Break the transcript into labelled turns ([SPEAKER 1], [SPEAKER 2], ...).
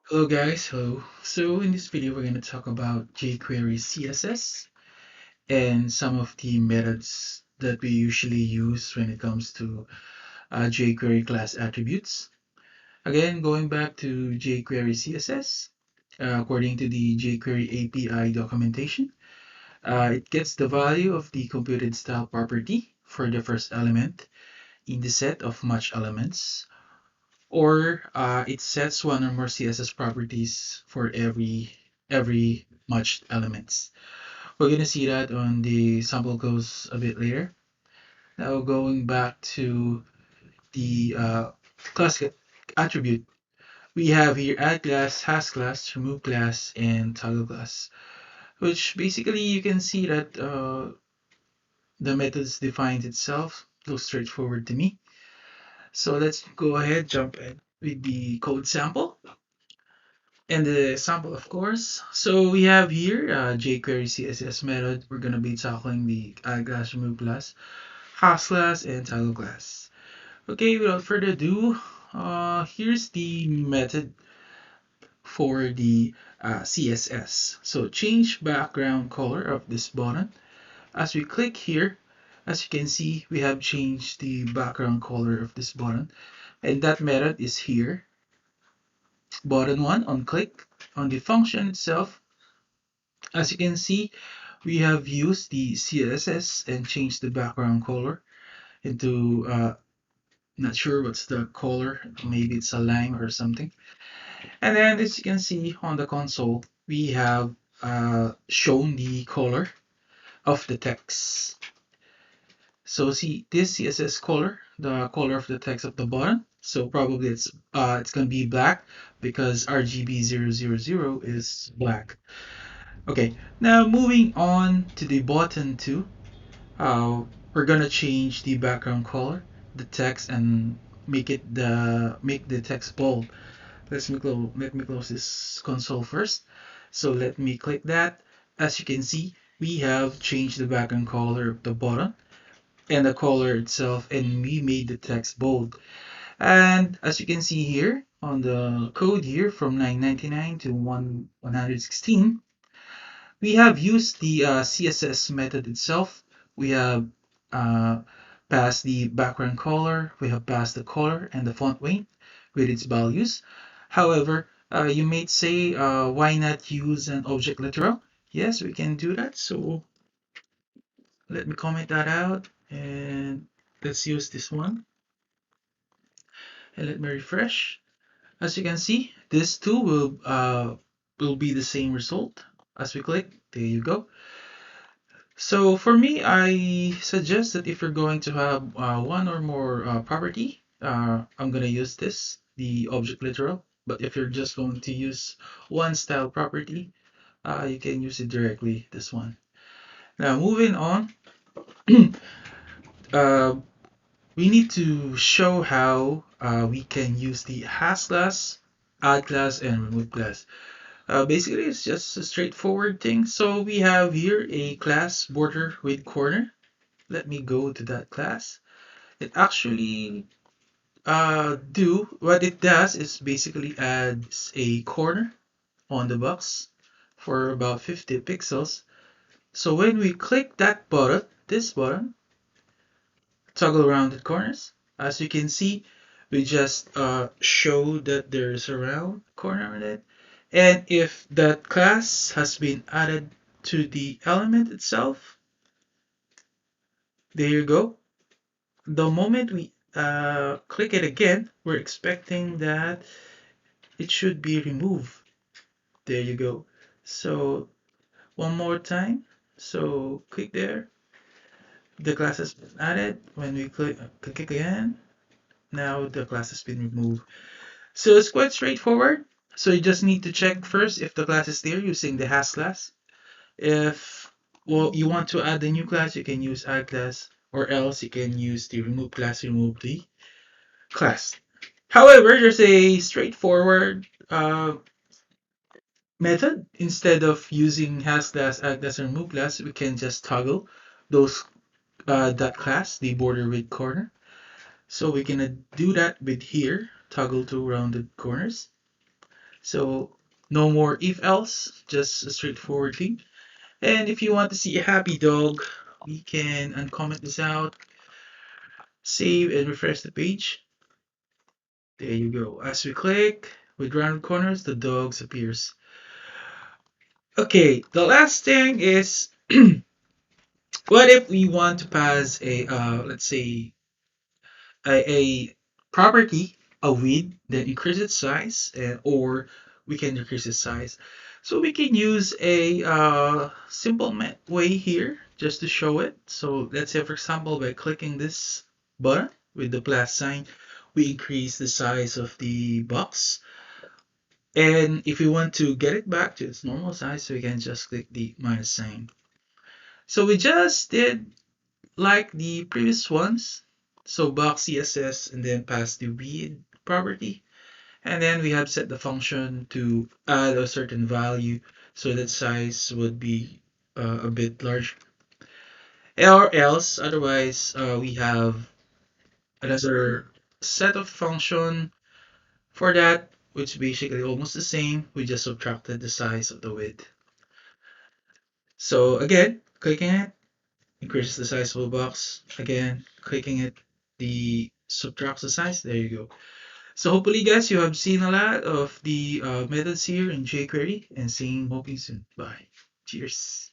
[SPEAKER 1] Hello guys, hello. So in this video we're going to talk about jQuery CSS and some of the methods that we usually use when it comes to jQuery class attributes. Again, going back to jQuery CSS, according to the jQuery API documentation, it gets the value of the computed style property for the first element in the set of match elements, or it sets one or more CSS properties for every matched elements. We're gonna see that on the sample codes a bit later. Now going back to the class attribute, we have here addClass, hasClass, removeClass, and toggleClass, which basically you can see that the methods defines itself. Looks straightforward to me. So let's go ahead, jump in with the code sample. And the sample, of course. So we have here jQuery CSS method. We're going to be tackling the addClass, removeClass, hasClass, and toggleClass. Okay, without further ado, here's the method for the CSS. So change background color of this button. As we click here, as you can see, we have changed the background color of this button, and that method is here. Button 1 on click on the function itself. As you can see, we have used the CSS and changed the background color into, not sure what's the color, maybe it's a lime or something. And then as you can see on the console, we have shown the color of the text. So see this CSS color, the color of the text of the button. So probably it's gonna be black because RGB 000 is black. Okay, now moving on to the button 2. We're gonna change the background color, the text, and make the text bold. Let me close this console first. So let me click that. As you can see, we have changed the background color of the button and the color itself, and we made the text bold. And as you can see here on the code here from 999 to 116, we have used the CSS method itself. We have uh, passed the background color, we have passed the color and the font weight with its values. However, you may say, why not use an object literal? Yes, we can do that. So let me comment that out, and let's use this one. And let me refresh. As you can see, this too will be the same result as we click. There you go. So for me, I suggest that if you're going to have one or more property, I'm going to use this, the object literal. But if you're just going to use one style property, you can use it directly, this one. Now moving on, uh, we need to show how we can use the hasClass, addClass, and removeClass. Basically, it's just a straightforward thing. So we have here a class border with corner. Let me go to that class. It actually do what it does is basically adds a corner on the box for about 50 pixels. So when we click that button, this button, toggle rounded corners, as you can see, we just show that there's a round corner in it. And if that class has been added to the element itself, there you go. The moment we click it again, we're expecting that it should be removed. There you go. So one more time. So click there. The class has been added. When we click again, now the class has been removed. So it's quite straightforward. So you just need to check first if the class is there using the has class. If you want to add a new class, you can use add class, or else you can use the remove class, remove the class. However, there's a straightforward method. Instead of using has class, add class, and remove class, we can just toggle those that class, the border with corner. So we can do that with here, toggle to rounded corners. So no more if else, just a straightforward thing. And if you want to see a happy dog, we can uncomment this out, save and refresh the page. There you go. As we click with rounded corners, the dogs appears. Okay, the last thing is what if we want to pass a let's say a property, a width, then increase its size, or we can decrease its size. So we can use a simple way here just to show it. So let's say, for example, by clicking this button with the plus sign, we increase the size of the box. And if we want to get it back to its normal size, we can just click the minus sign. So we just did like the previous ones. So box CSS and then pass the read property. And then we have set the function to add a certain value so that size would be a bit large. Or else, otherwise, we have another set of function for that, which basically almost the same. We just subtracted the size of the width. So again, clicking it increases the size of a box. Again, clicking it, the subtracts the size. There you go. So hopefully, guys, you have seen a lot of the methods here in jQuery and seeing hoping soon. Bye. Cheers.